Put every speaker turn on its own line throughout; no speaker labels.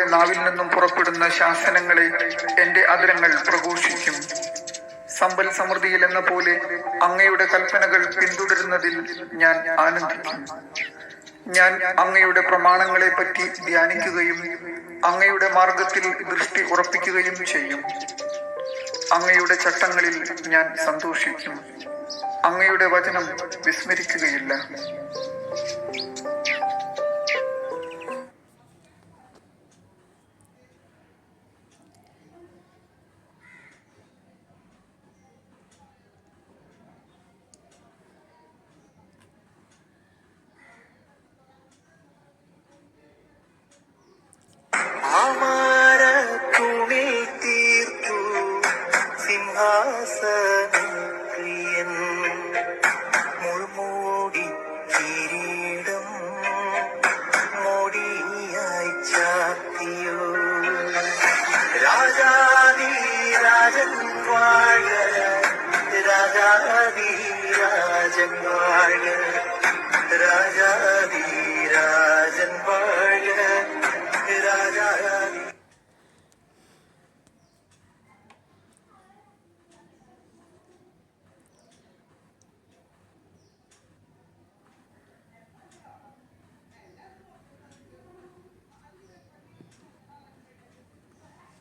നിങ്ങളുടെ നാവിൽ നിന്നും പുറപ്പെടുന്ന ശാസനങ്ങളെ എൻ്റെ അധരങ്ങൾ പ്രഘോഷിക്കും. സമ്പൽ സമൃദ്ധിയിൽ എന്ന പോലെ അങ്ങയുടെ കൽപ്പനകൾ പിന്തുടരുന്നതിൽ ഞാൻ ആനന്ദിക്കും. ഞാൻ അങ്ങയുടെ പ്രമാണങ്ങളെ പറ്റി ധ്യാനിക്കുകയും അങ്ങയുടെ മാർഗത്തിൽ ദൃഷ്ടി ഉറപ്പിക്കുകയും ചെയ്യും. അങ്ങയുടെ ചട്ടങ്ങളിൽ ഞാൻ സന്തോഷിക്കും. അങ്ങയുടെ വചനം വിസ്മരിക്കുകയില്ല.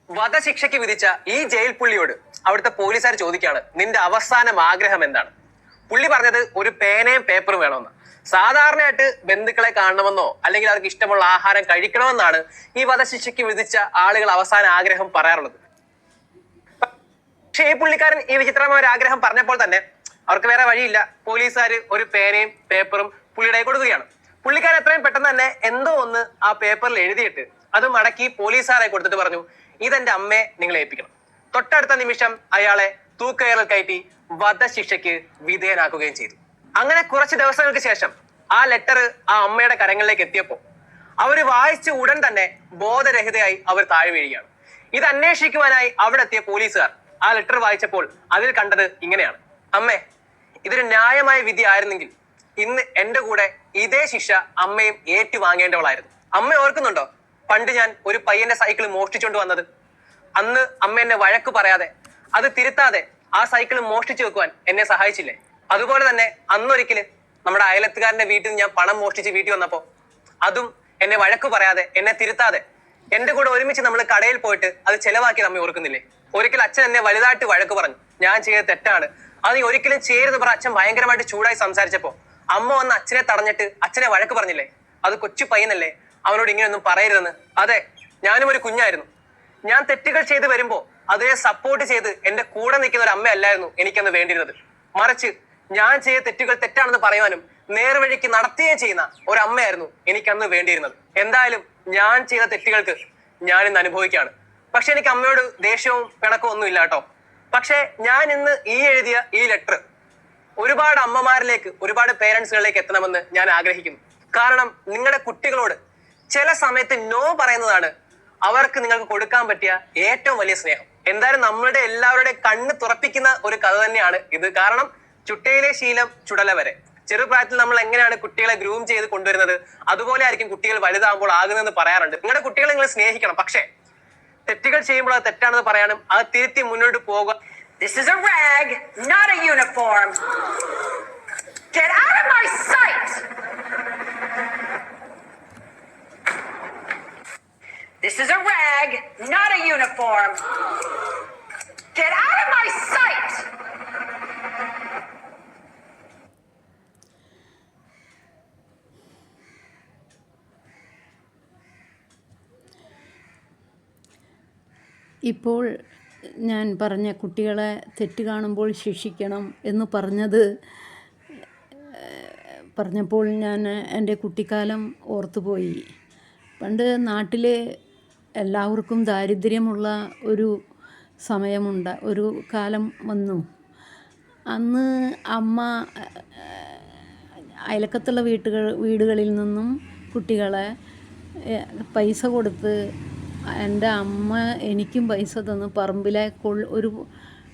വധശിക്ഷയ്ക്ക് വിധിച്ച ഈ ജയിൽ പുള്ളിയോട് അവിടുത്തെ പോലീസുകാർ ചോദിക്കുകയാണ്, നിന്റെ അവസാനം ആഗ്രഹം എന്താണ്? പുള്ളി പറഞ്ഞത് ഒരു പേനയും പേപ്പറും വേണമെന്ന്. സാധാരണയായിട്ട് ബന്ധുക്കളെ കാണണമെന്നോ അല്ലെങ്കിൽ അവർക്ക് ഇഷ്ടമുള്ള ആഹാരം കഴിക്കണമെന്നാണ് ഈ വധശിക്ഷയ്ക്ക് വിധിച്ച ആളുകൾ അവസാന ആഗ്രഹം പറയാറുള്ളത്. പക്ഷെ ഈ പുള്ളിക്കാരൻ ഈ വിചിത്രമായ ഒരു ആഗ്രഹം പറഞ്ഞപ്പോൾ തന്നെ അവർക്ക് വേറെ വഴിയില്ല. പോലീസുകാർ ഒരു പേനയും പേപ്പറും പുള്ളിയുടെ കൊടുക്കുകയാണ്. പുള്ളിക്കാരൻ എത്രയും പെട്ടെന്ന് തന്നെ എന്തോ ഒന്ന് ആ പേപ്പറിൽ എഴുതിയിട്ട് അത് മടക്കി പോലീസുകാരെ കൊടുത്തിട്ട് പറഞ്ഞു, ഇതെന്റെ അമ്മയെ നിങ്ങൾ ഏൽപ്പിക്കണം. തൊട്ടടുത്ത നിമിഷം അയാളെ തൂക്കയറിൽ കയറ്റി വധശിക്ഷയ്ക്ക് വിധേയനാക്കുകയും ചെയ്തു. അങ്ങനെ കുറച്ച് ദിവസങ്ങൾക്ക് ശേഷം ആ ലെറ്റർ ആ അമ്മയുടെ കരങ്ങളിലേക്ക് എത്തിയപ്പോൾ അവര് വായിച്ച് ഉടൻ തന്നെ ബോധരഹിതയായി അവർ താഴെ വീഴുകയാണ്. ഇത് അന്വേഷിക്കുവാനായി അവിടെ എത്തിയ പോലീസുകാർ ആ ലെറ്റർ വായിച്ചപ്പോൾ അതിൽ കണ്ടത് ഇങ്ങനെയാണ്: അമ്മേ, ഇതൊരു ന്യായമായ വിധി ആയിരുന്നെങ്കിൽ ഇന്ന് എന്റെ കൂടെ ഇതേ ശിക്ഷ അമ്മയും ഏറ്റുവാങ്ങേണ്ടവളായിരുന്നു. അമ്മ ഓർക്കുന്നുണ്ടോ പണ്ട് ഞാൻ ഒരു പയ്യന്റെ സൈക്കിൾ മോഷ്ടിച്ചുകൊണ്ട് വന്നത്? അന്ന് അമ്മ എന്നെ വഴക്ക് പറയാതെ അത് തിരുത്താതെ ആ സൈക്കിൾ മോഷ്ടിച്ചു വെക്കുവാൻ എന്നെ സഹായിച്ചില്ലേ? അതുപോലെ തന്നെ അന്നൊരിക്കല് നമ്മുടെ അയലത്തുകാരന്റെ വീട്ടിൽ നിന്ന് ഞാൻ പണം മോഷ്ടിച്ച് വീട്ടിൽ വന്നപ്പോ അതും എന്നെ വഴക്ക് പറയാതെ എന്നെ തിരുത്താതെ എന്റെ കൂടെ ഒരുമിച്ച് നമ്മൾ കടയിൽ പോയിട്ട് അത് ചെലവാക്കി നമ്മെ ഓർക്കുന്നില്ലേ? ഒരിക്കൽ അച്ഛൻ എന്നെ വലുതായിട്ട് വഴക്ക് പറഞ്ഞു, ഞാൻ ചെയ്ത തെറ്റാണ്, അത് നീ ഒരിക്കലും ചെയ്യരുത് പറ അച്ഛൻ ഭയങ്കരമായിട്ട് ചൂടായി സംസാരിച്ചപ്പോ അമ്മ വന്ന് അച്ഛനെ തടഞ്ഞിട്ട് അച്ഛനെ വഴക്ക് പറഞ്ഞില്ലേ? അത് കൊച്ചു പയ്യനല്ലേ, അവനോട് ഇങ്ങനെയൊന്നും പറയരുതെന്ന്. അതെ, ഞാനും ഒരു കുഞ്ഞായിരുന്നു. ഞാൻ തെറ്റുകൾ ചെയ്ത് വരുമ്പോ അതിനെ സപ്പോർട്ട് ചെയ്ത് എന്റെ കൂടെ നിൽക്കുന്ന ഒരു അമ്മയല്ലായിരുന്നു എനിക്കന്ന് വേണ്ടിയിരുന്നത്. മറിച്ച് ഞാൻ ചെയ്ത തെറ്റുകൾ തെറ്റാണെന്ന് പറയുവാനും നേർവഴിക്ക് നടത്തുകയും ചെയ്യുന്ന ഒരമ്മയായിരുന്നു എനിക്കന്ന് വേണ്ടിയിരുന്നത്. എന്തായാലും ഞാൻ ചെയ്ത തെറ്റുകൾക്ക് ഞാൻ ഇന്ന് അനുഭവിക്കുകയാണ്. പക്ഷെ എനിക്ക് അമ്മയോട് ദേഷ്യവും പിണക്കവും ഒന്നും ഇല്ല കേട്ടോ. പക്ഷെ ഞാൻ ഇന്ന് ഈ എഴുതിയ ഈ ലെറ്റർ ഒരുപാട് അമ്മമാരിലേക്ക്, ഒരുപാട് പേരൻസുകളിലേക്ക് എത്തണമെന്ന് ഞാൻ ആഗ്രഹിക്കുന്നു. കാരണം നിങ്ങളുടെ കുട്ടികളോട് ചില സമയത്ത് നോ പറയുന്നതാണ് അവർക്ക് നിങ്ങൾക്ക് കൊടുക്കാൻ പറ്റിയ ഏറ്റവും വലിയ സ്നേഹം. എന്തായാലും നമ്മളുടെ എല്ലാവരുടെയും കണ്ണ് തുറപ്പിക്കുന്ന ഒരു കഥ തന്നെയാണ് ഇത്. കാരണം ചുട്ടയിലെ ശീലം ചുടല വരെ. ചെറുപ്രായത്തിൽ നമ്മൾ എങ്ങനെയാണ് കുട്ടികളെ ഗ്രൂം ചെയ്ത് കൊണ്ടുവരുന്നത്, അതുപോലെ ആയിരിക്കും കുട്ടികൾ വലുതാകുമ്പോൾ ആകുന്നതെന്ന് പറയാറുണ്ട്. നിങ്ങളുടെ കുട്ടികളെ നിങ്ങൾ സ്നേഹിക്കണം, പക്ഷേ തെറ്റുകൾ ചെയ്യുമ്പോൾ അത് തെറ്റാണെന്ന് പറയാനും അത് തിരുത്തി മുന്നോട്ട് പോകുക.
This is a rag, not a uniform. Get out of my sight! This is a rag, not a uniform. Get out of my sight!
ഇപ്പോൾ ഞാൻ പറഞ്ഞ കുട്ടികളെ തെറ്റ് കാണുമ്പോൾ ശിക്ഷിക്കണം എന്ന് പറഞ്ഞപ്പോൾ ഞാൻ എൻ്റെ കുട്ടിക്കാലം ഓർത്തുപോയി. പണ്ട് നാട്ടിൽ എല്ലാവർക്കും ദാരിദ്ര്യമുള്ള ഒരു ഒരു കാലം വന്നു. അന്ന് അമ്മ അയലക്കത്തുള്ള വീടുകളിൽ നിന്നും കുട്ടികളെ പൈസ കൊടുത്ത്, എൻ്റെ അമ്മ എനിക്കും പൈസ തന്ന് പറമ്പിലെ ഒരു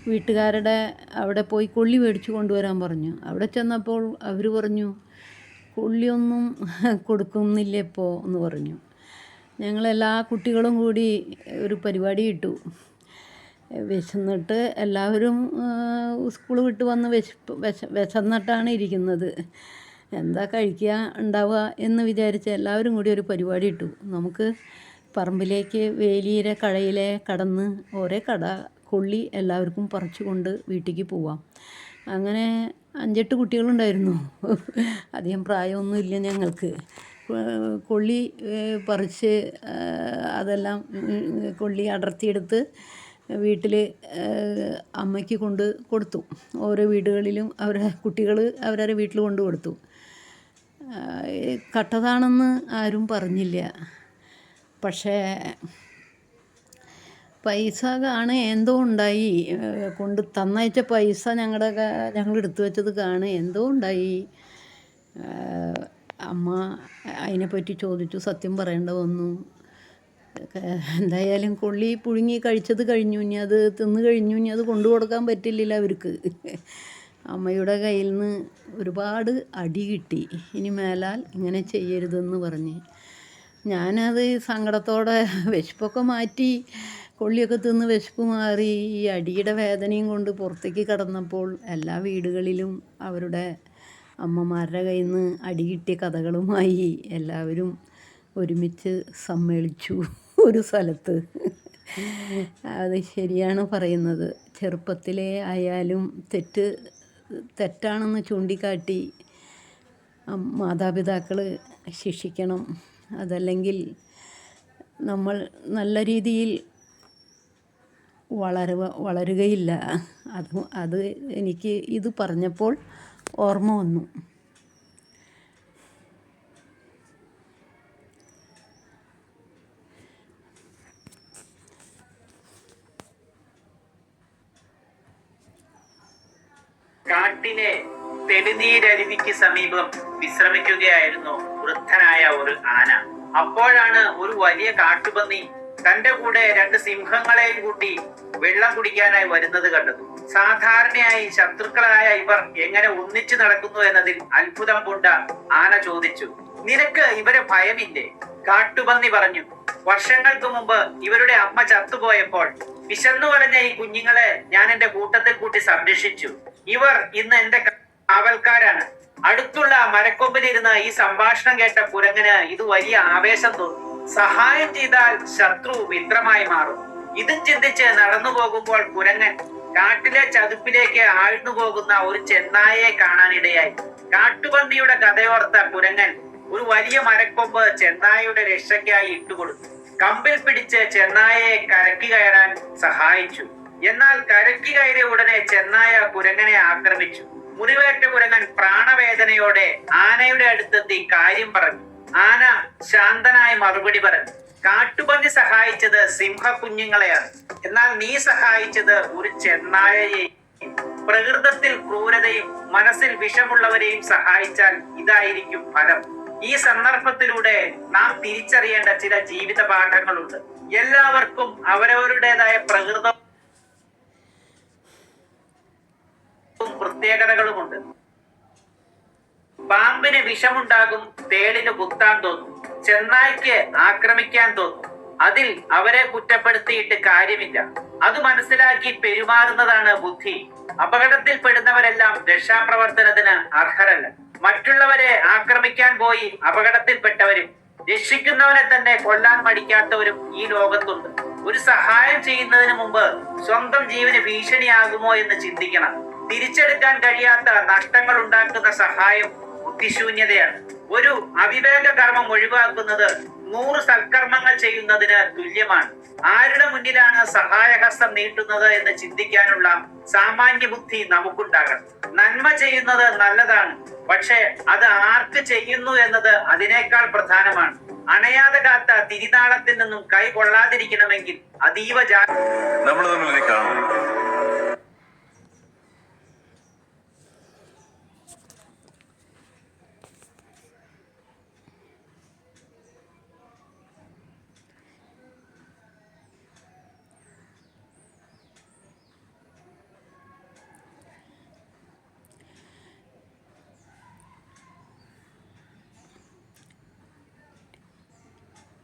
വീട്ടുകാരുടെ അവിടെ പോയി കൊള്ളി മേടിച്ചു കൊണ്ടുവരാൻ പറഞ്ഞു. അവിടെ ചെന്നപ്പോൾ അവർ പറഞ്ഞു, കൊള്ളിയൊന്നും കൊടുക്കുന്നില്ല ഇപ്പോൾ എന്ന് പറഞ്ഞു. ഞങ്ങളെല്ലാ കുട്ടികളും കൂടി ഒരു പരിപാടി ഇട്ടു. വിശന്നിട്ട് എല്ലാവരും സ്കൂൾ വിട്ട് വന്ന് വിശന്നിട്ടാണ് ഇരിക്കുന്നത്. എന്താ കഴിക്കുക ഉണ്ടാവുക എന്ന് വിചാരിച്ച് എല്ലാവരും കൂടി ഒരു പരിപാടി ഇട്ടു. നമുക്ക് പറമ്പിലേക്ക് വേലിയിലെ കഴയിലെ കടന്ന് ഓരോ കൊള്ളി എല്ലാവർക്കും പറിച്ചു കൊണ്ട് വീട്ടിലേക്ക് പോവാം. അങ്ങനെ 5-8 കുട്ടികളുണ്ടായിരുന്നു. അധികം പ്രായമൊന്നുമില്ല ഞങ്ങൾക്ക്. കൊള്ളി പറിച്ച് അതെല്ലാം കൊള്ളി അടർത്തിയെടുത്ത് വീട്ടിൽ അമ്മയ്ക്ക് കൊണ്ട് കൊടുത്തു. ഓരോ വീടുകളിലും കുട്ടികൾ അവരവരുടെ വീട്ടിൽ കൊണ്ട് കൊടുത്തു. കട്ടതാണെന്ന് ആരും പറഞ്ഞില്ല. പക്ഷേ പൈസ എന്തോ ഉണ്ടായി. കൊണ്ട് തന്നയച്ച പൈസ ഞങ്ങൾ എടുത്തു വെച്ചത് എന്തോ ഉണ്ടായി. അമ്മ അതിനെപ്പറ്റി ചോദിച്ചു. സത്യം പറയേണ്ട വന്നു. എന്തായാലും കൊള്ളി പുഴുങ്ങി കഴിച്ചത് കഴിഞ്ഞു. ഇനി അത് തിന്ന് കഴിഞ്ഞു. ഇനി അത് കൊണ്ടു കൊടുക്കാൻ പറ്റില്ലല്ലോ അവർക്ക്. അമ്മയുടെ കയ്യിൽ നിന്ന് ഒരുപാട് അടി കിട്ടി. ഇനി മേലാൽ ഇങ്ങനെ ചെയ്യരുതെന്ന് പറഞ്ഞ് ഞാനത് സങ്കടത്തോടെ വിശപ്പൊക്കെ മാറ്റി കൊള്ളിയൊക്കെ തിന്ന് വിശപ്പ് മാറി ഈ അടിയുടെ വേദനയും കൊണ്ട് പുറത്തേക്ക് കടന്നപ്പോൾ എല്ലാ വീടുകളിലും അവരുടെ അമ്മമാരുടെ കയ്യിൽ നിന്ന് അടി കിട്ടിയ കഥകളുമായി എല്ലാവരും ഒരുമിച്ച് സമ്മേളിച്ചു ഒരു സ്ഥലത്ത്. അത് ശരിയാണ് പറയുന്നത്. ചെറുപ്പത്തിലേ ആയാലും തെറ്റാണെന്ന് ചൂണ്ടിക്കാട്ടി മാതാപിതാക്കൾ ശിക്ഷിക്കണം. അതല്ലെങ്കിൽ നമ്മൾ നല്ല രീതിയിൽ വളരുകയില്ല. അത് എനിക്ക് ഇത് പറഞ്ഞപ്പോൾ ഓർമ്മ വന്നു.
കാട്ടിലെ തെളിനീരരുവിക്ക് സമീപം വിശ്രമിക്കുകയായിരുന്നു വൃദ്ധനായ ഒരു ആന. അപ്പോഴാണ് ഒരു വലിയ കാട്ടുപന്നി തന്റെ കൂടെ 2 സിംഹങ്ങളെയും കൂട്ടി വെള്ളം കുടിക്കാനായി വരുന്നത് കണ്ടത്. സാധാരണയായി ശത്രുക്കളായ ഇവർ എങ്ങനെ ഒന്നിച്ചു നടക്കുന്നു എന്നതിൽ അത്ഭുതം പൂണ്ട ആന ചോദിച്ചു, നിനക്ക് ഇവരെ ഭയമില്ലേ? കാട്ടുപന്നി പറഞ്ഞു, വർഷങ്ങൾക്ക് മുമ്പ് ഇവരുടെ അമ്മ ചത്തുപോയപ്പോൾ വിശന്നു വലഞ്ഞ ഈ കുഞ്ഞുങ്ങളെ ഞാൻ എന്റെ കൂട്ടത്തിൽ കൂട്ടി സംരക്ഷിച്ചു. ഇവർ ഇന്ന് എന്റെ കാവൽക്കാരാണ്. അടുത്തുള്ള മരക്കൊമ്പിലിരുന്ന് ഈ സംഭാഷണം കേട്ട കുരങ്ങന് ഇത് വലിയ ആവേശം തോന്നി. സഹായം ചെയ്താൽ ശത്രു മിത്രമായി മാറും. ഇതും ചിന്തിച്ച് നടന്നു പോകുമ്പോൾ കുരങ്ങൻ കാട്ടിലെ ചതുപ്പിലേക്ക് ആഴ്ന്നു പോകുന്ന ഒരു ചെന്നായയെ കാണാനിടയായി. കാട്ടുപന്നിയുടെ കഥയോർത്ത കുരങ്ങൻ ഒരു വലിയ മരക്കൊമ്പ് ചെന്നായയുടെ രക്ഷയ്ക്കായി ഇട്ടുകൊടുത്തു. കമ്പിൽ പിടിച്ച് ചെന്നായയെ കരയ്ക്ക് കയറാൻ സഹായിച്ചു. എന്നാൽ കരയ്ക്ക് കയറിയ ഉടനെ ചെന്നായ കുരങ്ങനെ ആക്രമിച്ചു. മുറിവേറ്റ കുരങ്ങൻ പ്രാണവേദനയോടെ ആനയുടെ അടുത്തെത്തി കാര്യം പറഞ്ഞു. ആന ശാന്തനായി മറുപടി പറഞ്ഞു, കാട്ടുപന്നി സഹായിച്ചത് സിംഹകുഞ്ഞുങ്ങളെയാണ്, എന്നാൽ നീ സഹായിച്ചത് ഒരു ചെന്നായയെയും. പ്രകൃതത്തിൽ ക്രൂരതയും മനസ്സിൽ വിഷമുള്ളവരെയും സഹായിച്ചാൽ ഇതായിരിക്കും ഫലം. ഈ സന്ദർഭത്തിലൂടെ നാം തിരിച്ചറിയേണ്ട ചില ജീവിത പാഠങ്ങളുണ്ട്. എല്ലാവർക്കും അവരവരുടേതായ പ്രകൃതവും പ്രത്യേകതകളുമുണ്ട്. പാമ്പിന് വിഷമുണ്ടാകും, തേളിന് കുത്താൻ തോന്നും, ചെന്നായ്ക്ക് ആക്രമിക്കാൻ തോന്നും. അതിൽ അവരെ കുറ്റപ്പെടുത്തിയിട്ട് കാര്യമില്ല. അത് മനസ്സിലാക്കി പെരുമാറുന്നതാണ് ബുദ്ധി. അപകടത്തിൽപ്പെടുന്നവരെല്ലാം രക്ഷാപ്രവർത്തനത്തിന് അർഹരല്ല. മറ്റുള്ളവരെ ആക്രമിക്കാൻ പോയി അപകടത്തിൽപ്പെട്ടവരും രക്ഷിക്കുന്നവനെ തന്നെ കൊല്ലാൻ മടിക്കാത്തവരും ഈ ലോകത്തുണ്ട്. ഒരു സഹായം ചെയ്യുന്നതിന് മുമ്പ് സ്വന്തം ജീവന് ഭീഷണിയാകുമോ എന്ന് ചിന്തിക്കണം. തിരിച്ചെടുക്കാൻ കഴിയാത്ത നഷ്ടങ്ങൾ ഉണ്ടാക്കുന്ന സഹായം ബുദ്ധിശൂന്യതയാണ്. ഒരു അവിവേക കർമ്മം ഒഴിവാക്കുന്നത് 100 സൽക്കർമ്മങ്ങൾ ചെയ്യുന്നതിന് തുല്യമാണ്. ആരുടെ മുന്നിലാണ് സഹായഹസ്തം നീട്ടുന്നത് എന്ന് ചിന്തിക്കാനുള്ള സാമാന്യ ബുദ്ധി നമുക്കുണ്ടാകണം. നന്മ ചെയ്യുന്നത് നല്ലതാണ്, പക്ഷെ അത് ആർക്ക് ചെയ്യുന്നു എന്നത് അതിനേക്കാൾ പ്രധാനമാണ്. അണയാതെ കാത്ത തിരിനാളത്തിൽ നിന്നും കൈ കൊള്ളാതിരിക്കണമെങ്കിൽ അതീവ
നമ്മൾ തമ്മിൽ കാണും.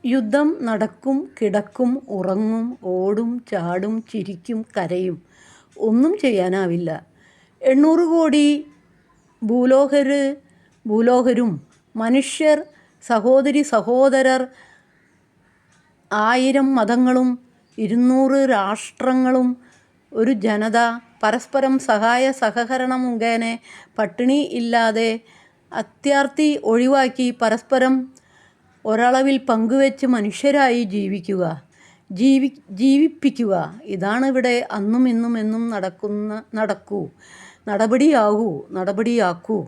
യുദ്ധം നടക്കും, കിടക്കും, ഉറങ്ങും, ഓടും, ചാടും, ചിരിക്കും, കരയും. ഒന്നും ചെയ്യാനാവില്ല. 800 കോടി ഭൂലോകരും മനുഷ്യർ, സഹോദരി സഹോദരർ, 1000 മതങ്ങളും 200 രാഷ്ട്രങ്ങളും ഒരു ജനത പരസ്പരം സഹായ സഹകരണം മുഖേന പട്ടിണി ഇല്ലാതെ അത്യാർത്തി ഒഴിവാക്കി പരസ്പരം ഒരളവിൽ പങ്കുവെച്ച് മനുഷ്യരായി ജീവിപ്പിക്കുക. ഇതാണ് ഇവിടെ അന്നും ഇന്നും എന്നും നടപടിയാക്കൂ.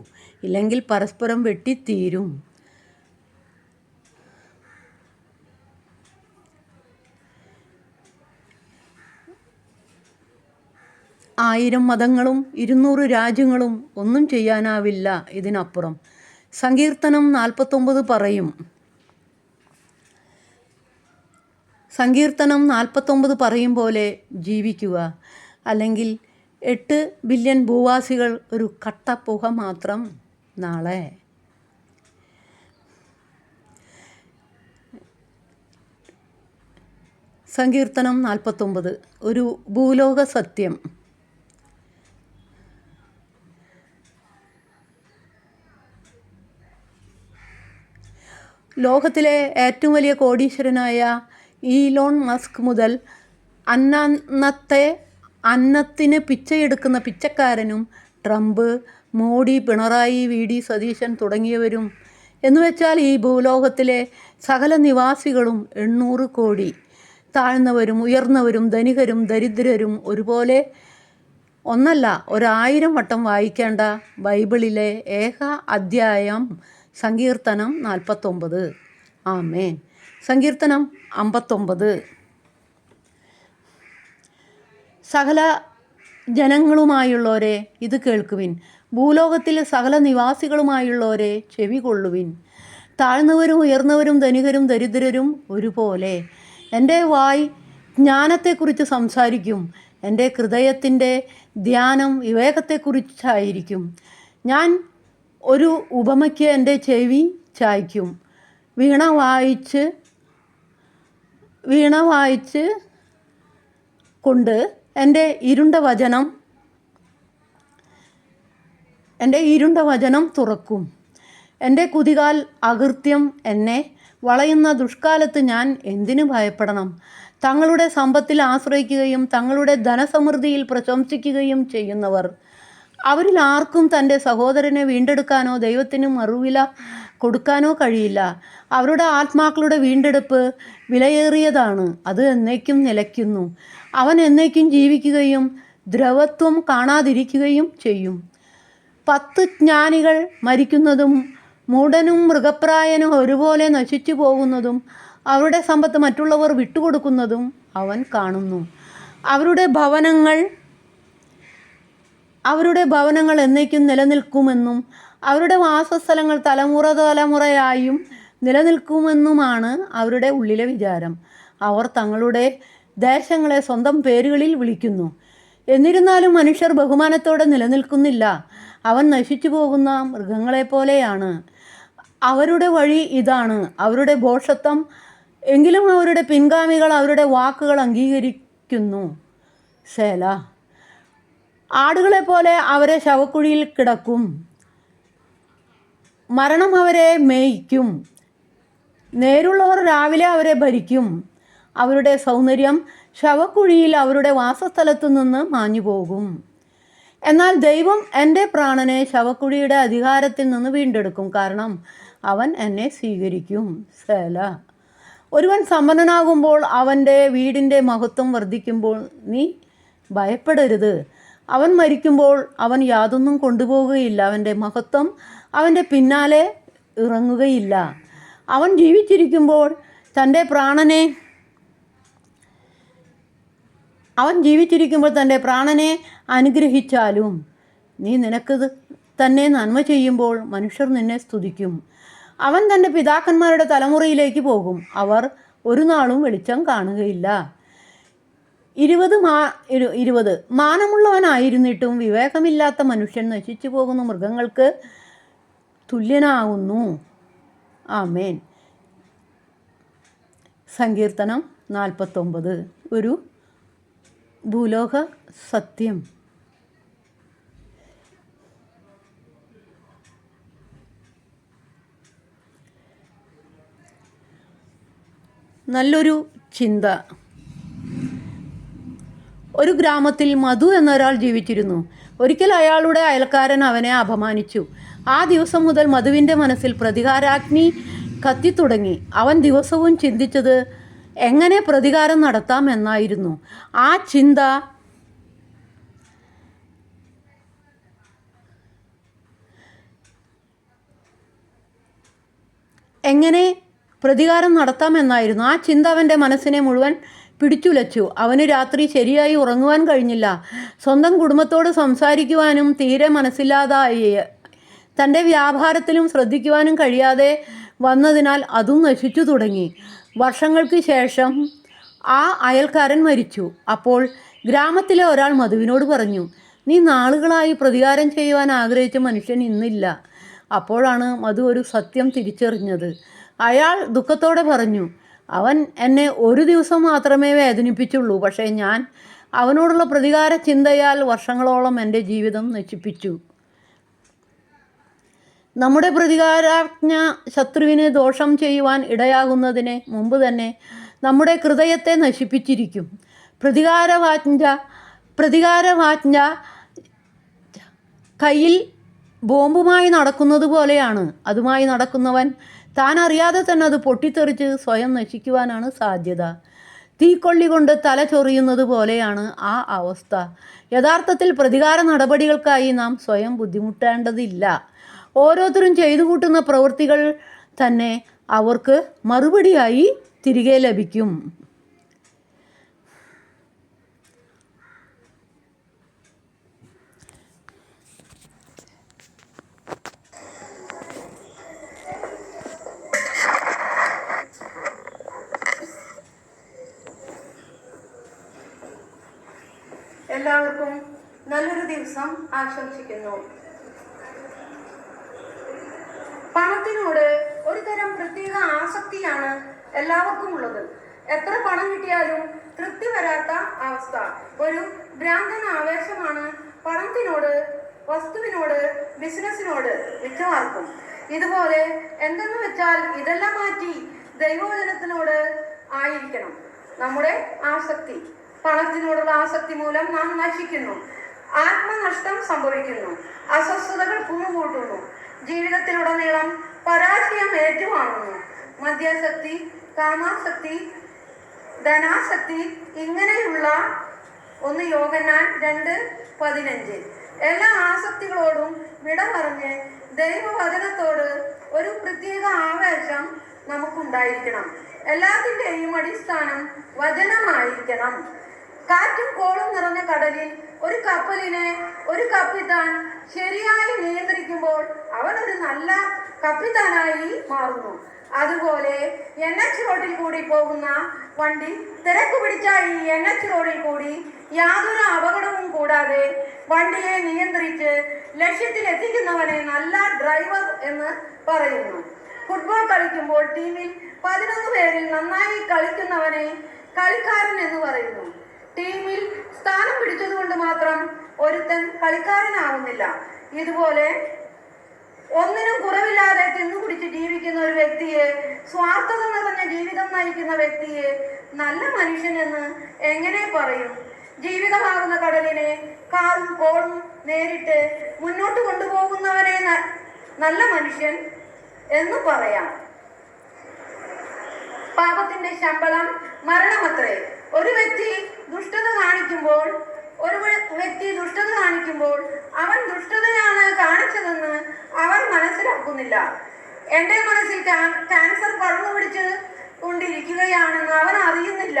ഇല്ലെങ്കിൽ പരസ്പരം വെട്ടിത്തീരും. ആയിരം മതങ്ങളും 200 രാജ്യങ്ങളും ഒന്നും ചെയ്യാനാവില്ല ഇതിനപ്പുറം. സങ്കീർത്തനം 49 പറയും. സങ്കീർത്തനം 49 പറയും പോലെ ജീവിക്കുക. അല്ലെങ്കിൽ 8 ബില്യൺ ഭൂവാസികൾ ഒരു കട്ടപ്പുക മാത്രം നാളെ. സങ്കീർത്തനം 49 ഒരു ഭൂലോക സത്യം. ലോകത്തിലെ ഏറ്റവും വലിയ കോടീശ്വരനായ ഈലോൺ മസ്ക് മുതൽ അന്നത്തിന് പിച്ചയെടുക്കുന്ന പിച്ചക്കാരനും, ട്രംപ്, മോഡി, പിണറായി, VD സതീശൻ തുടങ്ങിയവരും എന്നുവെച്ചാൽ ഈ ഭൂലോകത്തിലെ സകല നിവാസികളും 800 കോടി, താഴ്ന്നവരും ഉയർന്നവരും ധനികരും ദരിദ്രരും ഒരുപോലെ ഒന്നല്ല 1000 വട്ടം വായിക്കേണ്ട ബൈബിളിലെ ഏക അധ്യായം സങ്കീർത്തനം 49. ആമേൻ. സങ്കീർത്തനം 59. സകല ജനങ്ങളുമായുള്ളവരെ ഇത് കേൾക്കുവിൻ, ഭൂലോകത്തിലെ സകല നിവാസികളുമായുള്ളവരെ ചെവി കൊള്ളുവിൻ. താഴ്ന്നവരും ഉയർന്നവരും ധനികരും ദരിദ്രരും ഒരുപോലെ. എൻ്റെ വായ് ജ്ഞാനത്തെക്കുറിച്ച് സംസാരിക്കും, എൻ്റെ ഹൃദയത്തിൻ്റെ ധ്യാനം വിവേകത്തെക്കുറിച്ചായിരിക്കും. ഞാൻ ഒരു ഉപമയ്ക്ക് എൻ്റെ ചെവി ചായ്ക്കും. വീണ വായിച്ച് കൊണ്ട് എൻ്റെ ഇരുണ്ട വചനം തുറക്കും. എൻ്റെ കുതികാൽ അകൃത്യം എന്നെ വളയുന്ന ദുഷ്കാലത്ത് ഞാൻ എന്തിനു ഭയപ്പെടണം? തങ്ങളുടെ സമ്പത്തിൽ ആശ്രയിക്കുകയും തങ്ങളുടെ ധനസമൃദ്ധിയിൽ പ്രശംസിക്കുകയും ചെയ്യുന്നവർ, അവരിൽ ആർക്കും തൻ്റെ സഹോദരനെ വീണ്ടെടുക്കാനോ ദൈവത്തിന് മറുവില കൊടുക്കാനോ കഴിയില്ല. അവരുടെ ആത്മാക്കളുടെ വീണ്ടെടുപ്പ് വിലയേറിയതാണ്, അത് എന്നേക്കും നിലയ്ക്കുന്നു. അവൻ എന്നേക്കും ജീവിക്കുകയും ദ്രവത്വം കാണാതിരിക്കുകയും ചെയ്യും. 10 ജ്ഞാനികൾ മരിക്കുന്നതും മൂഢനും മൃഗപ്രായനും ഒരുപോലെ നശിച്ചു പോകുന്നതും അവരുടെ സമ്പത്ത് മറ്റുള്ളവർ വിട്ടുകൊടുക്കുന്നതും അവൻ കാണുന്നു. അവരുടെ ഭവനങ്ങൾ എന്നേക്കും നിലനിൽക്കുമെന്നും അവരുടെ വാസസ്ഥലങ്ങൾ തലമുറയായും നിലനിൽക്കുമെന്നുമാണ് അവരുടെ ഉള്ളിലെ വിചാരം. അവർ തങ്ങളുടെ ദേശങ്ങളെ സ്വന്തം പേരുകളിൽ വിളിക്കുന്നു. എന്നിരുന്നാലും മനുഷ്യർ ബഹുമാനത്തോടെ നിലനിൽക്കുന്നില്ല. അവൻ നശിച്ചു പോകുന്ന മൃഗങ്ങളെപ്പോലെയാണ്. അവരുടെ വഴി ഇതാണ്, അവരുടെ ഭോഷത്വം. എങ്കിലും അവരുടെ പിൻഗാമികൾ അവരുടെ വാക്കുകൾ അംഗീകരിക്കുന്നു. സേല. ആടുകളെപ്പോലെ അവരെ ശവക്കുഴിയിൽ കിടക്കും, മരണം അവരെ മേയ്ക്കും. നേരുള്ളവർ രാവിലെ അവരെ ഭരിക്കും. അവരുടെ സൗന്ദര്യം ശവക്കുഴിയിൽ അവരുടെ വാസസ്ഥലത്തു നിന്ന് മാഞ്ഞുപോകും. എന്നാൽ ദൈവം എൻ്റെ പ്രാണനെ ശവക്കുഴിയുടെ അധികാരത്തിൽ നിന്ന് വീണ്ടെടുക്കും, കാരണം അവൻ എന്നെ സ്വീകരിക്കും. സേല. ഒരുവൻ സമ്പന്നനാകുമ്പോൾ അവൻ്റെ വീടിൻ്റെ മഹത്വം വർദ്ധിക്കുമ്പോൾ നീ ഭയപ്പെടരുത്. അവൻ മരിക്കുമ്പോൾ അവൻ യാതൊന്നും കൊണ്ടുപോകുകയില്ല, അവൻ്റെ മഹത്വം അവൻ്റെ പിന്നാലെ ഇറങ്ങുകയില്ല. അവൻ ജീവിച്ചിരിക്കുമ്പോൾ തൻ്റെ പ്രാണനെ അനുഗ്രഹിച്ചാലും നീ നിനക്ക് തന്നെ നന്മ ചെയ്യുമ്പോൾ മനുഷ്യർ നിന്നെ സ്തുതിക്കും. അവൻ തൻ്റെ പിതാക്കന്മാരുടെ തലമുറയിലേക്ക് പോകും, അവർ ഒരു നാളും വെളിച്ചം കാണുകയില്ല. 20 മാനമുള്ളവനായിരുന്നിട്ടും വിവേകമില്ലാത്ത മനുഷ്യൻ നശിച്ചു പോകുന്ന മൃഗങ്ങൾക്ക് തുല്യനാകുന്നു. ആമേൻ. സങ്കീർത്തനം 49 ഒരു ഭൂലോക സത്യം. നല്ലൊരു ചിന്ത. ഒരു ഗ്രാമത്തിൽ മധു എന്നൊരാൾ ജീവിച്ചിരുന്നു. ഒരിക്കൽ അയാളുടെ അയൽക്കാരൻ അവനെ അപമാനിച്ചു. ആ ദിവസം മുതൽ മധുവിൻ്റെ മനസ്സിൽ പ്രതികാരാഗ്നി കത്തിത്തുടങ്ങി. അവൻ ദിവസവും ചിന്തിച്ചത് എങ്ങനെ പ്രതികാരം നടത്താമെന്നായിരുന്നു. ആ ചിന്ത അവൻ്റെ മനസ്സിനെ മുഴുവൻ പിടിച്ചുലച്ചു. അവന് രാത്രി ശരിയായി ഉറങ്ങുവാൻ കഴിഞ്ഞില്ല. സ്വന്തം കുടുംബത്തോട് സംസാരിക്കുവാനും തീരെ മനസ്സില്ലാതായി. തൻ്റെ വ്യാപാരത്തിലും ശ്രദ്ധിക്കുവാനും കഴിയാതെ വന്നതിനാൽ അതും നശിച്ചു തുടങ്ങി. വർഷങ്ങൾക്ക് ശേഷം ആ അയൽക്കാരൻ മരിച്ചു. അപ്പോൾ ഗ്രാമത്തിലെ ഒരാൾ മധുവിനോട് പറഞ്ഞു, നീ നാളുകളായി പ്രതികാരം ചെയ്യുവാൻ ആഗ്രഹിച്ച മനുഷ്യൻ ഇന്നില്ല. അപ്പോഴാണ് മധു ഒരു സത്യം തിരിച്ചറിഞ്ഞത്. അയാൾ ദുഃഖത്തോടെ പറഞ്ഞു, അവൻ എന്നെ ഒരു ദിവസം മാത്രമേ വേദനിപ്പിച്ചുള്ളൂ. പക്ഷേ ഞാൻ അവനോടുള്ള പ്രതികാര ചിന്തയാൽ വർഷങ്ങളോളം എൻ്റെ ജീവിതം നശിപ്പിച്ചു. നമ്മുടെ പ്രതികാരാജ്ഞ ശത്രുവിന് ദോഷം ചെയ്യുവാൻ ഇടയാകുന്നതിന് മുമ്പ് തന്നെ നമ്മുടെ ഹൃദയത്തെ നശിപ്പിച്ചിരിക്കും. പ്രതികാരവാജ്ഞ കയ്യിൽ ബോംബുമായി നടക്കുന്നത് പോലെയാണ്. അതുമായി നടക്കുന്നവൻ താൻ അറിയാതെ തന്നെ അത് പൊട്ടിത്തെറിച്ച് സ്വയം നശിക്കുവാനാണ് സാധ്യത. തീക്കൊള്ളി കൊണ്ട് തല ചൊറിയുന്നത് പോലെയാണ് ആ അവസ്ഥ. യഥാർത്ഥത്തിൽ പ്രതികാര നടപടികൾക്കായി നാം സ്വയം ബുദ്ധിമുട്ടേണ്ടതില്ല. ഓരോരുത്തരും ചെയ്തു കൂട്ടുന്ന പ്രവൃത്തികൾ തന്നെ അവർക്ക് മറുപടിയായി തിരികെ ലഭിക്കും.
എല്ലാവർക്കും നല്ലൊരു ദിവസം ആശംസിക്കുന്നു. പണത്തിനോട് ഒരു തരം പ്രത്യേക ആസക്തിയാണ് എല്ലാവർക്കും ഉള്ളത്. എത്ര പണം കിട്ടിയാലും തൃപ്തി വരാത്ത അവസ്ഥ. ഒരു ഭ്രാന്തൻ ആവേശമാണ് പണത്തിനോട്, വസ്തുവിനോട്, ബിസിനസ്സിനോട് മിക്കവാർക്കും. ഇതുപോലെ എന്തെന്ന് വെച്ചാൽ ഇതെല്ലാം മാറ്റി ദൈവവചനത്തിനോട് ആയിരിക്കണം നമ്മുടെ ആസക്തി. പണത്തിനോടുള്ള ആസക്തി മൂലം നാം നശിക്കുന്നു, ആത്മനഷ്ടം സംഭവിക്കുന്നു, അസ്വസ്ഥതകൾ കുന്നുകൂട്ടുന്നു, ജീവിതത്തിലുടനീളം പരാജയം ഏറ്റുവാങ്ങുന്നു. മദ്യാസക്തി, കാമാസക്തി, ധനാസക്തി, ഇങ്ങനെയുള്ള 1 യോഹന്നാൻ 2:15 എല്ലാ ആസക്തികളോടും വിട പറഞ്ഞ് ദൈവവചനത്തോട് ഒരു പ്രത്യേക ആവേശം നമുക്കുണ്ടായിരിക്കണം. എല്ലാത്തിൻ്റെയും അടിസ്ഥാനം വചനമായിരിക്കണം. കാറ്റും കോളും നിറഞ്ഞ കടലിൽ ഒരു കപ്പലിനെ ഒരു കപ്പിത്താൻ ശരിയായി നിയന്ത്രിക്കുമ്പോൾ അവൻ ഒരു നല്ല കപ്പിത്താനായി മാറുന്നു. അതുപോലെ NH റോഡിൽ കൂടി പോകുന്ന വണ്ടി തിരക്ക് പിടിച്ച ഈ NH റോഡിൽ കൂടി യാതൊരു അപകടവും കൂടാതെ വണ്ടിയെ നിയന്ത്രിച്ച് ലക്ഷ്യത്തിൽ എത്തിക്കുന്നവനെ നല്ല ഡ്രൈവർ എന്ന് പറയുന്നു. ഫുട്ബോൾ കളിക്കുമ്പോൾ ടീമിൽ 11 പേരിൽ നന്നായി കളിക്കുന്നവനെ കളിക്കാരൻ എന്ന് പറയുന്നു. ടീമിൽ സ്ഥാനം പിടിച്ചതുകൊണ്ട് മാത്രം ഒരുത്തൻ കളിക്കാരനാവുന്നില്ല. ഇതുപോലെ ഒന്നിനും കുറവില്ലാതെ തിന്നുകുടിച്ച് ജീവിക്കുന്ന ഒരു വ്യക്തിയെ, സ്വാർത്ഥത നിറഞ്ഞ ജീവിതം നയിക്കുന്ന വ്യക്തിയെ നല്ല മനുഷ്യനെന്ന് എങ്ങനെ പറയും? ജീവിതമാകുന്ന കടലിനെ കാറും കോളും നേരിട്ട് മുന്നോട്ട് കൊണ്ടുപോകുന്നവനെ നല്ല മനുഷ്യൻ എന്ന് പറയാം. പാപത്തിന്റെ ശമ്പളം മരണമത്രേ. ഒരു വ്യക്തി ദുഷ്ടത കാണിക്കുമ്പോൾ അവൻ ദുഷ്ടതയാണ് കാണിച്ചതെന്ന് അവൻ മനസ്സിലാക്കുന്നില്ല. എൻ്റെ മനസ്സിൽ ക്യാൻസർ പടർന്നു പിടിച്ച് കൊണ്ടിരിക്കുകയാണെന്ന് അവൻ അറിയുന്നില്ല.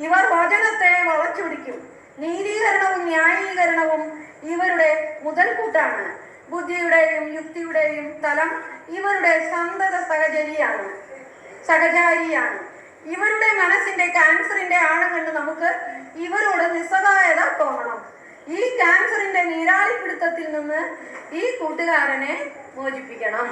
ഇവർ വചനത്തെ വളച്ചൊടിക്കും. നീതീകരണവും ന്യായീകരണവും ഇവരുടെ മുതൽക്കൂട്ടാണ്. ബുദ്ധിയുടെയും യുക്തിയുടെയും തലം ഇവരുടെ സന്തത സഹചാരിയാണ്. ഇവരുടെ മനസ്സിന്റെ ക്യാൻസറിന്റെ ആഴം കണ്ട് നമുക്ക് ഇവരോട് നിസ്സഹായത തോന്നണം. ഈ ക്യാൻസറിന്റെ നീരാളിപ്പിടുത്തത്തിൽ നിന്ന് ഈ കൂട്ടുകാരനെ മോചിപ്പിക്കണം.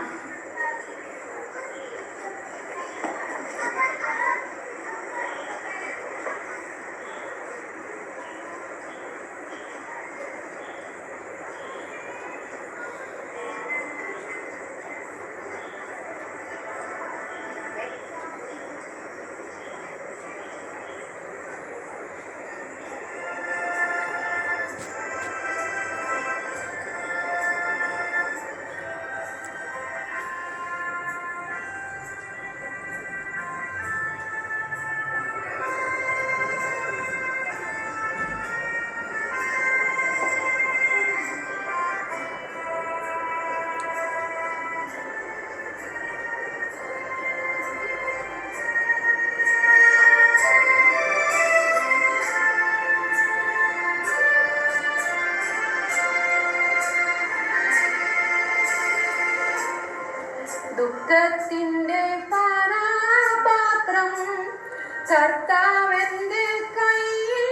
കർത്താവെന്റെ കയ്യിൽ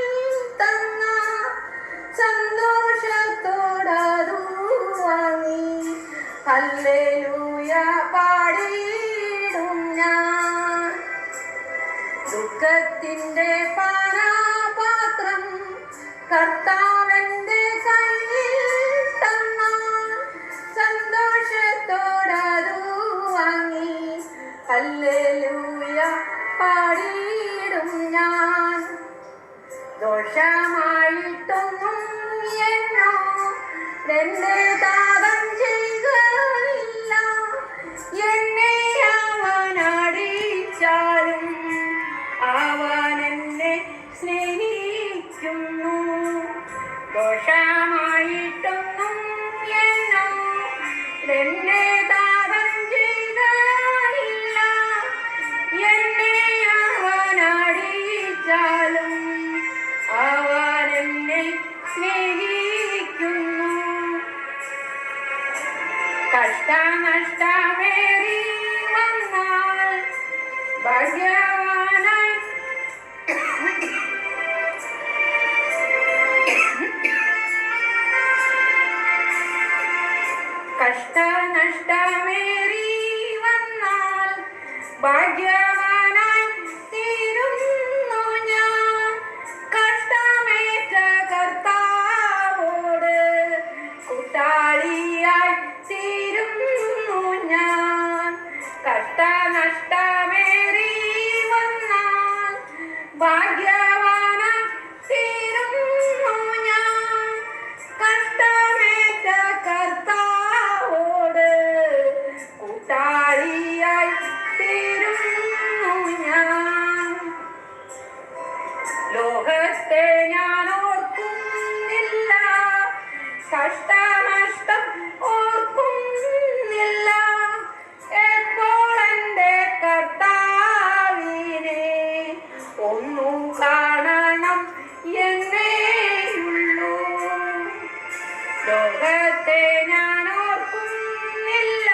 തന്ന സന്തോഷത്തോടതു വാങ്ങി ഹല്ലേലൂയ പാടിയിടും ഞാൻ. ദുഃഖത്തിന്റെ പാനപാത്രം കർത്താവെന്റെ കയ്യിൽ തന്ന സന്തോഷത്തോടതു വാങ്ങി ഹല്ലേലൂയ പാടിയിടും ഞാൻ. ദോഷമായിട്ടൊന്നും എന്നോ എന്റെ താതൻ ചെയ്യുകയില്ല. എന്നെ അവൻ അടിച്ചാലും അവൻ എന്നെ സ്നേഹിക്കുന്നു. ദോഷമായിട്ടൊന്നും എന്നോ എന്നെ താതൻ ചെയ്യുകയില്ല. എന്നെ അവൻ അടിച്ചാലും അവൻ എന്നെ സ്നേഹിക്കുന്നു. കഷ്ടനഷ്ടമേറി വന്നാൽ ഭാഗ്യവാനായി കഷ്ടനഷ്ടമേറി വന്നാൽ ഭാഗ്യവാനായി തീരുന്നു ഞാൻ. കഷ്ടമേറ്റ കർത്താവോട് കൂട്ടാളിയായി തീരുന്നു ഞാൻ. കഷ്ടനഷ്ടമേറി വന്നാൽ ഭാഗ്യവാനായി തീരുന്നു ഞാൻ. കഷ്ടമേറ്റ കർത്താവോട് കൂട്ടാളിയായി തീരുന്നു ഞാൻ. ലോകത്തെ ഞാൻ ഓർക്കുന്നില്ല, കഷ്ടനഷ്ടം ഓർക്കുന്നില്ല. എപ്പോൾ എൻ്റെ കർത്താവിനെ ഒന്നു കാണണം എന്നേയുള്ളൂ. ലോകത്തെ ഞാൻ ഓർക്കുന്നില്ല,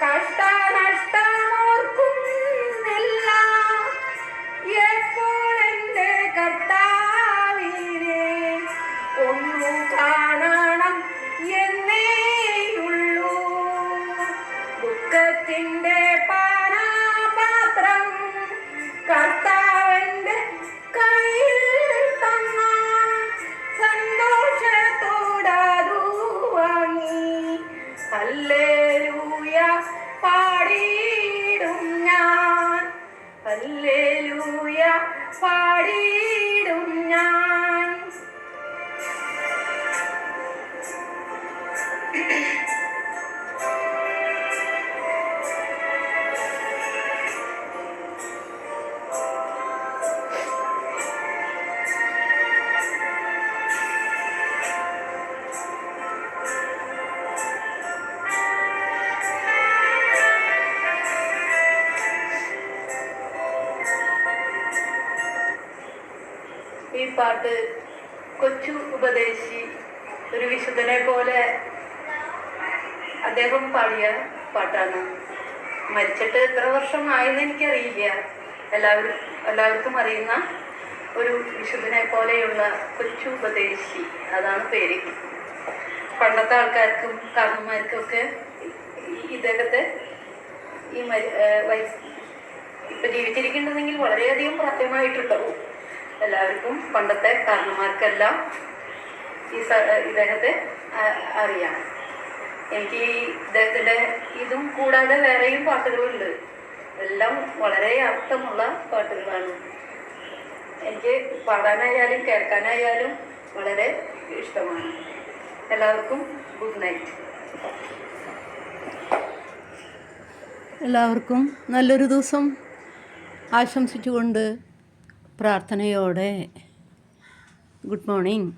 കഷ്ടനഷ്ടം ഓർക്കുന്നില്ല. എപ്പോൾ എൻ്റെ കർത്താവിനെ ഒന്നു കാണണം എന്നേയുള്ളൂ. ദുഃഖത്തിൻ്റെ പാനപാത്രം കർത്താവെന്റെ കയ്യിൽ തന്ന സന്തോഷത്തോടതു വാങ്ങി ഹല്ലേലൂയ പാടിയിടും ഞാൻ. ഹല്ലേലൂയ പാടിയിടും ഞാൻ. ഈ പാട്ട് കൊച്ചു ഉപദേശി ഒരു വിശുദ്ധനെ പോലെ അദ്ദേഹം പാടിയ പാട്ടാണ്. മരിച്ചിട്ട് എത്ര വർഷമായെന്ന് എനിക്കറിയില്ല. എല്ലാവർക്കും അറിയുന്ന ഒരു വിശുദ്ധനെ പോലെയുള്ള കൊച്ചു ഉപദേശി, അതാണ് പേര്. പണ്ടത്തെ ആൾക്കാർക്കും കാരണന്മാർക്കൊക്കെ ഇദ്ദേഹത്തെ ഈ ഇപ്പൊ ജീവിച്ചിരിക്കുന്നുണ്ടെങ്കിൽ വളരെയധികം പ്രാപ്യമായിട്ടുണ്ടാവും. എല്ലാവർക്കും പണ്ടത്തെ കാരണന്മാർക്കെല്ലാം ഇദ്ദേഹത്തെ അറിയാം. എനിക്ക് ഇദ്ദേഹത്തിൻ്റെ ഇതും കൂടാതെ വേറെയും പാട്ടുകളുണ്ട്. എല്ലാം വളരെ അർത്ഥമുള്ള പാട്ടുകളാണ്. എനിക്ക് പാടാനായാലും കേൾക്കാനായാലും വളരെ ഇഷ്ടമാണ്. എല്ലാവർക്കും ഗുഡ് നൈറ്റ്.
എല്ലാവർക്കും നല്ലൊരു ദിവസം ആശംസിച്ചുകൊണ്ട് പ്രാർത്ഥനയോടെ ഗുഡ് മോർണിംഗ്.